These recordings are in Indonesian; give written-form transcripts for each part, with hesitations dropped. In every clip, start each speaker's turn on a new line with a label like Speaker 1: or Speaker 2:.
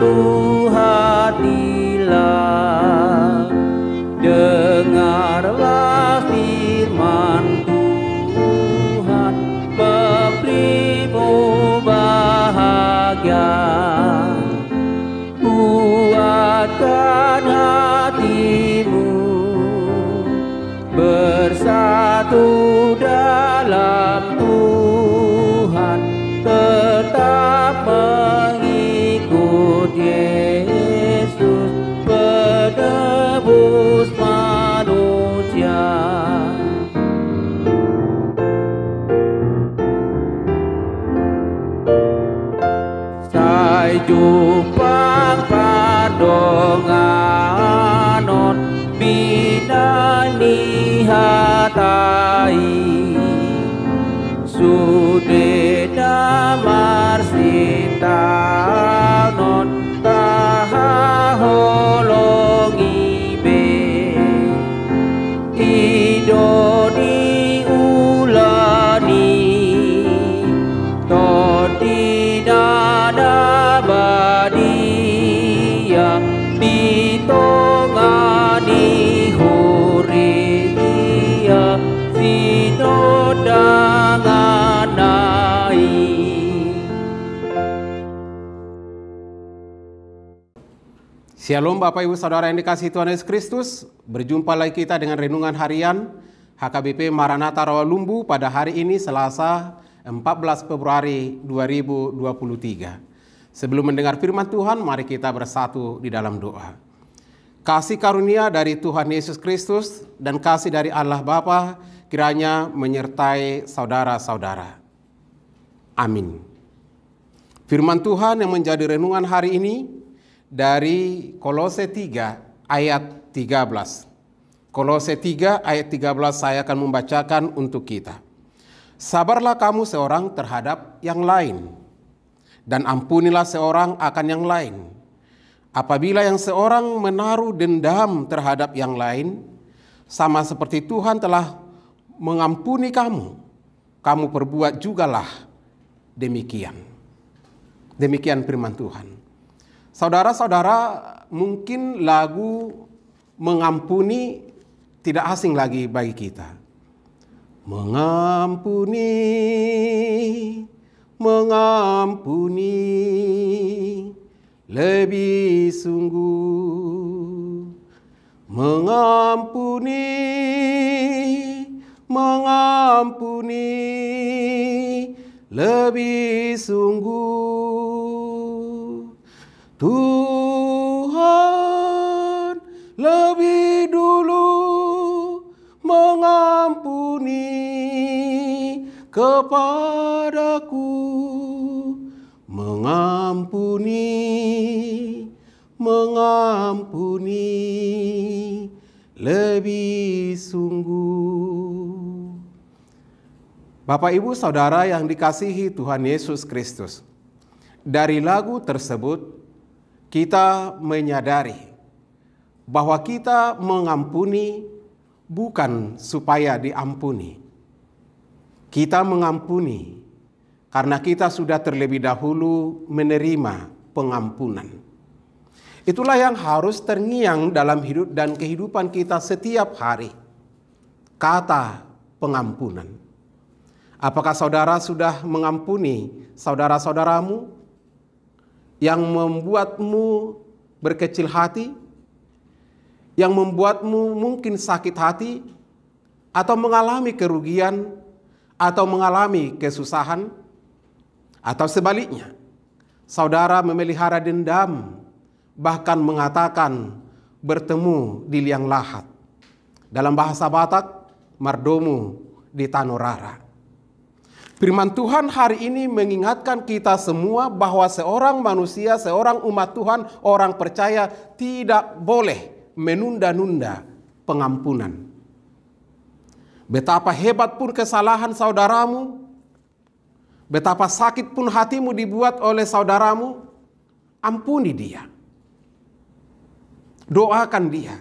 Speaker 1: satu hatilah, dengarlah firman Tuhan, memberimu bahagia. Kuatkan hatimu, bersatu dalam Tuhan, tetap mengikut Yesus, penebus manusia. Saya jumpa pardonganon bina nihatai, sudena marsitanon tahaholongi be, idoni ulani todi dada badia, bitongani huria sinodanganai.
Speaker 2: Shalom Bapak Ibu Saudara yang dikasihi Tuhan Yesus Kristus. Berjumpa lagi kita dengan renungan harian HKBP Maranatha Rawalumbu pada hari ini Selasa 14 Februari 2023. Sebelum mendengar firman Tuhan, mari kita bersatu di dalam doa. Kasih karunia dari Tuhan Yesus Kristus dan kasih dari Allah Bapa kiranya menyertai saudara-saudara. Amin. Firman Tuhan yang menjadi renungan hari ini dari Kolose 3 ayat 13. Kolose 3 ayat 13 saya akan membacakan untuk kita. Sabarlah kamu seorang terhadap yang lain, dan ampunilah seorang akan yang lain. Apabila yang seorang menaruh dendam terhadap yang lain, sama seperti Tuhan telah mengampuni kamu, kamu perbuat jugalah demikian. Demikian firman Tuhan. Saudara-saudara, mungkin lagu mengampuni tidak asing lagi bagi kita. Mengampuni, mengampuni, lebih sungguh. Mengampuni, mengampuni, lebih sungguh. Tuhan lebih dulu mengampuni kepadaku, mengampuni, mengampuni, lebih sungguh. Bapak Ibu Saudara yang dikasihi Tuhan Yesus Kristus, dari lagu tersebut kita menyadari bahwa kita mengampuni bukan supaya diampuni. Kita mengampuni karena kita sudah terlebih dahulu menerima pengampunan. Itulah yang harus terngiang dalam hidup dan kehidupan kita setiap hari. Kata pengampunan. Apakah saudara sudah mengampuni saudara-saudaramu yang membuatmu berkecil hati, yang membuatmu mungkin sakit hati, atau mengalami kerugian, atau mengalami kesusahan, atau sebaliknya, saudara memelihara dendam, bahkan mengatakan bertemu di liang lahat. Dalam bahasa Batak, mardomu di tanorara. Firman Tuhan hari ini mengingatkan kita semua bahwa seorang manusia, seorang umat Tuhan, orang percaya tidak boleh menunda-nunda pengampunan. Betapa hebat pun kesalahan saudaramu, betapa sakit pun hatimu dibuat oleh saudaramu, ampuni dia. Doakan dia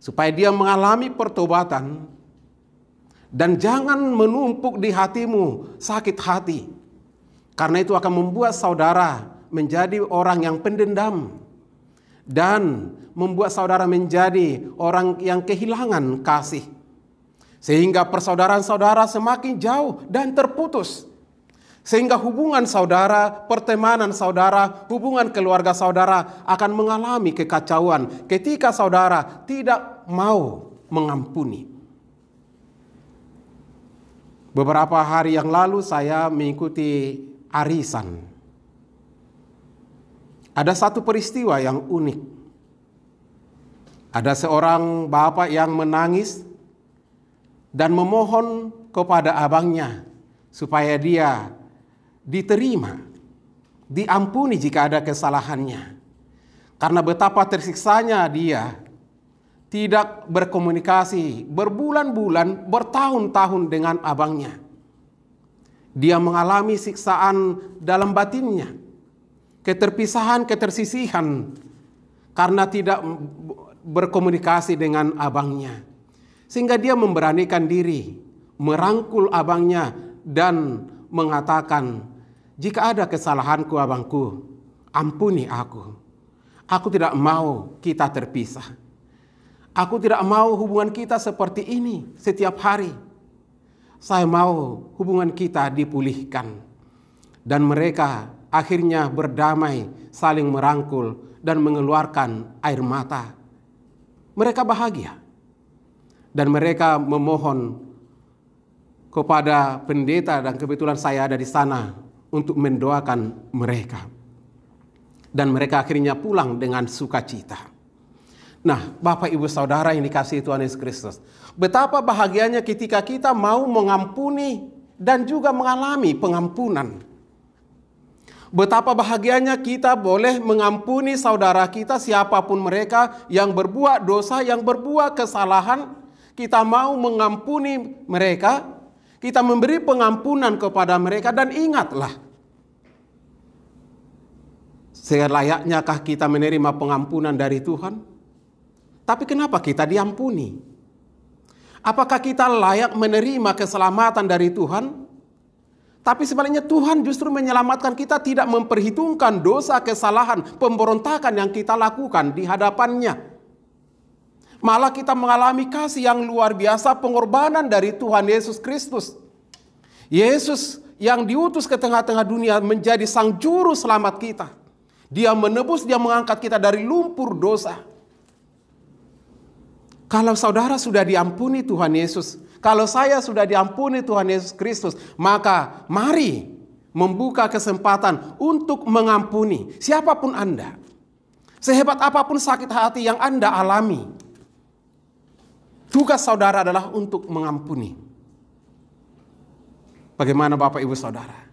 Speaker 2: supaya dia mengalami pertobatan. Dan jangan menumpuk di hatimu sakit hati. Karena itu akan membuat saudara menjadi orang yang pendendam dan membuat saudara menjadi orang yang kehilangan kasih. Sehingga persaudaraan saudara semakin jauh dan terputus. Sehingga hubungan saudara, pertemanan saudara, hubungan keluarga saudara akan mengalami kekacauan ketika saudara tidak mau mengampuni. Beberapa hari yang lalu saya mengikuti arisan. Ada satu peristiwa yang unik. Ada seorang bapak yang menangis dan memohon kepada abangnya supaya dia diterima, diampuni jika ada kesalahannya. Karena betapa tersiksanya dia tidak berkomunikasi berbulan-bulan, bertahun-tahun dengan abangnya. Dia mengalami siksaan dalam batinnya, keterpisahan, ketersisihan karena tidak berkomunikasi dengan abangnya. Sehingga dia memberanikan diri, merangkul abangnya dan mengatakan, "Jika ada kesalahanku abangku, ampuni aku. Aku tidak mau kita terpisah. Aku tidak mau hubungan kita seperti ini setiap hari. Saya mau hubungan kita dipulihkan." Dan mereka akhirnya berdamai, saling merangkul dan mengeluarkan air mata. Mereka bahagia. Dan mereka memohon kepada pendeta, dan kebetulan saya ada di sana untuk mendoakan mereka. Dan mereka akhirnya pulang dengan sukacita. Nah, Bapak Ibu Saudara yang dikasihi Tuhan Yesus Kristus, betapa bahagianya ketika kita mau mengampuni dan juga mengalami pengampunan. Betapa bahagianya kita boleh mengampuni saudara kita siapapun mereka yang berbuat dosa, yang berbuat kesalahan. Kita mau mengampuni mereka, kita memberi pengampunan kepada mereka, dan ingatlah, selayaknyakah kita menerima pengampunan dari Tuhan? Tapi kenapa kita diampuni? Apakah kita layak menerima keselamatan dari Tuhan? Tapi sebaliknya Tuhan justru menyelamatkan kita, tidak memperhitungkan dosa, kesalahan, pemberontakan yang kita lakukan di hadapannya. Malah kita mengalami kasih yang luar biasa, pengorbanan dari Tuhan Yesus Kristus. Yesus yang diutus ke tengah-tengah dunia menjadi sang juru selamat kita. Dia menebus, dia mengangkat kita dari lumpur dosa. Kalau saudara sudah diampuni Tuhan Yesus, kalau saya sudah diampuni Tuhan Yesus Kristus, maka mari membuka kesempatan untuk mengampuni siapapun Anda. Sehebat apapun sakit hati yang Anda alami, tugas saudara adalah untuk mengampuni. Bagaimana Bapak Ibu Saudara?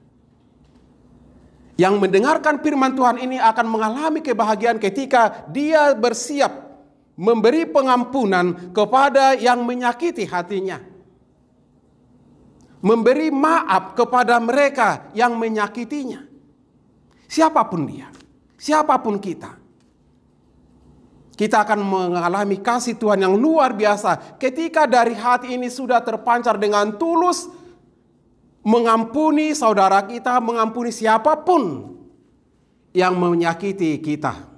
Speaker 2: Yang mendengarkan firman Tuhan ini akan mengalami kebahagiaan ketika dia bersiap memberi pengampunan kepada yang menyakiti hatinya. Memberi maaf kepada mereka yang menyakitinya. Siapapun dia, siapapun kita. Kita akan mengalami kasih Tuhan yang luar biasa ketika dari hati ini sudah terpancar dengan tulus mengampuni saudara kita, mengampuni siapapun yang menyakiti kita.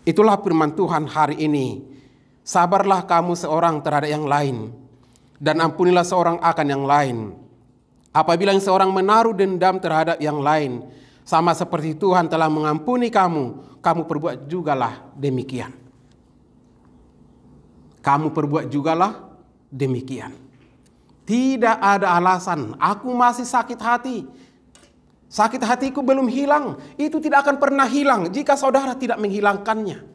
Speaker 2: Itulah firman Tuhan hari ini. Sabarlah kamu seorang terhadap yang lain, dan ampunilah seorang akan yang lain. Apabila seorang menaruh dendam terhadap yang lain, sama seperti Tuhan telah mengampuni kamu, kamu perbuat jugalah demikian. Kamu perbuat jugalah demikian. Tidak ada alasan, aku masih sakit hati. Sakit hatiku belum hilang. Itu tidak akan pernah hilang jika saudara tidak menghilangkannya.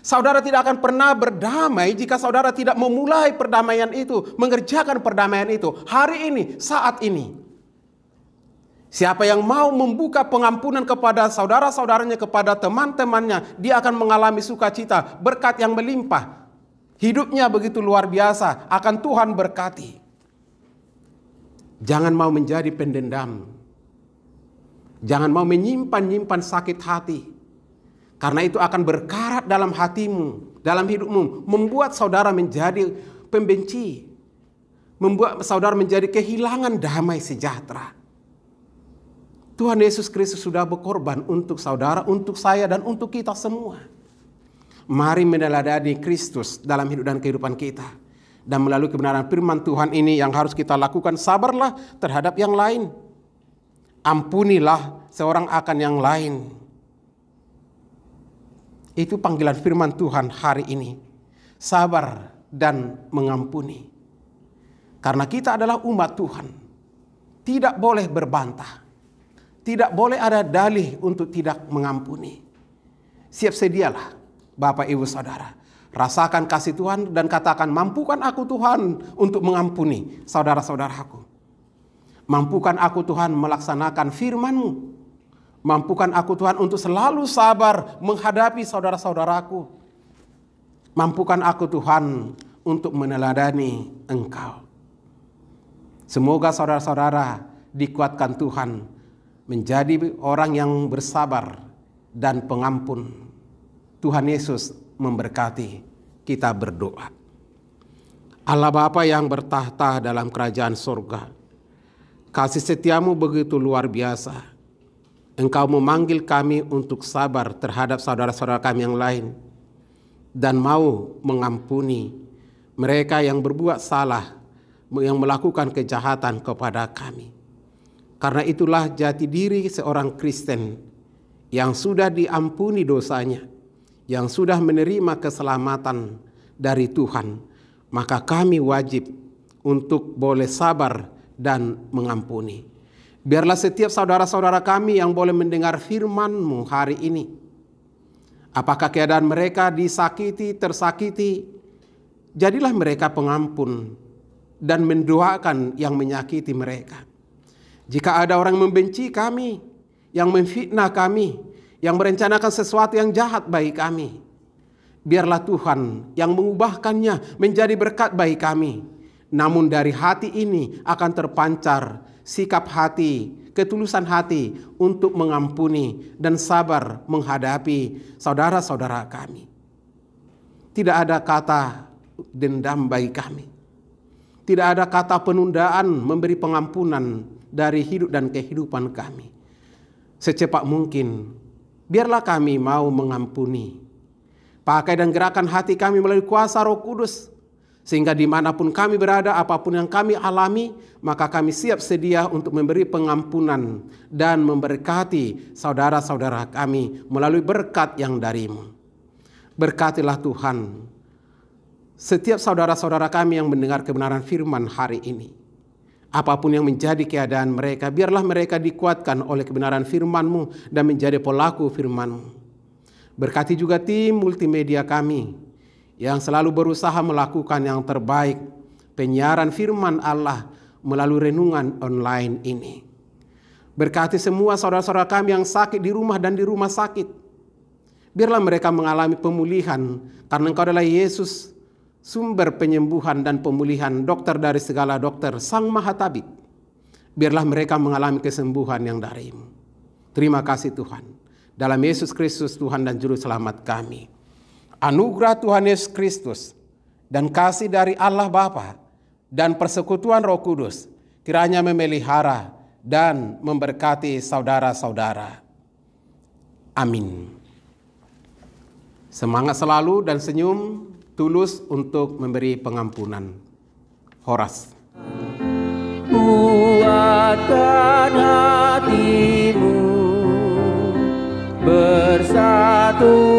Speaker 2: Saudara tidak akan pernah berdamai jika saudara tidak memulai perdamaian itu, mengerjakan perdamaian itu hari ini, saat ini. Siapa yang mau membuka pengampunan kepada saudara-saudaranya, kepada teman-temannya, dia akan mengalami sukacita, berkat yang melimpah. Hidupnya begitu luar biasa, akan Tuhan berkati. Jangan mau menjadi pendendam. Jangan mau menyimpan sakit hati. Karena itu akan berkarat dalam hatimu, dalam hidupmu, membuat saudara menjadi pembenci, membuat saudara menjadi kehilangan damai sejahtera. Tuhan Yesus Kristus sudah berkorban untuk saudara, untuk saya, dan untuk kita semua. Mari meneladani Kristus dalam hidup dan kehidupan kita. Dan melalui kebenaran firman Tuhan ini yang harus kita lakukan, sabarlah terhadap yang lain. Ampunilah seorang akan yang lain. Itu panggilan firman Tuhan hari ini. Sabar dan mengampuni. Karena kita adalah umat Tuhan. Tidak boleh berbantah. Tidak boleh ada dalih untuk tidak mengampuni. Siap sedialah Bapak Ibu Saudara. Rasakan kasih Tuhan dan katakan, mampukan aku Tuhan untuk mengampuni saudara-saudaraku. Mampukan aku Tuhan melaksanakan firman-Mu. Mampukan aku Tuhan untuk selalu sabar menghadapi saudara-saudaraku. Mampukan aku Tuhan untuk meneladani Engkau. Semoga saudara-saudara dikuatkan Tuhan menjadi orang yang bersabar dan pengampun. Tuhan Yesus memberkati. Kita berdoa. Allah Bapa yang bertahta dalam kerajaan surga, kasih setiamu begitu luar biasa. Engkau memanggil kami untuk sabar terhadap saudara-saudara kami yang lain, dan mau mengampuni mereka yang berbuat salah, yang melakukan kejahatan kepada kami. Karena itulah jati diri seorang Kristen yang sudah diampuni dosanya, yang sudah menerima keselamatan dari Tuhan, maka kami wajib untuk boleh sabar dan mengampuni. Biarlah setiap saudara-saudara kami yang boleh mendengar firman-Mu hari ini, apakah keadaan mereka disakiti, tersakiti, jadilah mereka pengampun dan mendoakan yang menyakiti mereka. Jika ada orang yang membenci kami, yang memfitnah kami, yang merencanakan sesuatu yang jahat bagi kami, biarlah Tuhan yang mengubahkannya menjadi berkat bagi kami. Namun dari hati ini akan terpancar sikap hati, ketulusan hati untuk mengampuni dan sabar menghadapi saudara-saudara kami. Tidak ada kata dendam bagi kami. Tidak ada kata penundaan memberi pengampunan dari hidup dan kehidupan kami. Secepat mungkin, biarlah kami mau mengampuni. Pakai dan gerakan hati kami melalui kuasa Roh Kudus. Sehingga dimanapun kami berada, apapun yang kami alami, maka kami siap sedia untuk memberi pengampunan dan memberkati saudara-saudara kami melalui berkat yang dari-Mu. Berkatilah Tuhan setiap saudara-saudara kami yang mendengar kebenaran firman hari ini. Apapun yang menjadi keadaan mereka, biarlah mereka dikuatkan oleh kebenaran firman-Mu dan menjadi pelaku firman-Mu. Berkati juga tim multimedia kami yang selalu berusaha melakukan yang terbaik, penyiaran firman Allah melalui renungan online ini. Berkati semua saudara-saudara kami yang sakit di rumah dan di rumah sakit. Biarlah mereka mengalami pemulihan, karena Engkau adalah Yesus, sumber penyembuhan dan pemulihan, dokter dari segala dokter, Sang Maha Tabib. Biarlah mereka mengalami kesembuhan yang dari-Mu. Terima kasih Tuhan. Dalam Yesus Kristus Tuhan dan Juru Selamat kami. Anugerah Tuhan Yesus Kristus dan kasih dari Allah Bapa dan persekutuan Roh Kudus kiranya memelihara dan memberkati saudara-saudara. Amin. Semangat selalu dan senyum tulus untuk memberi pengampunan. Horas.
Speaker 1: Kuatkan hatimu, bersatu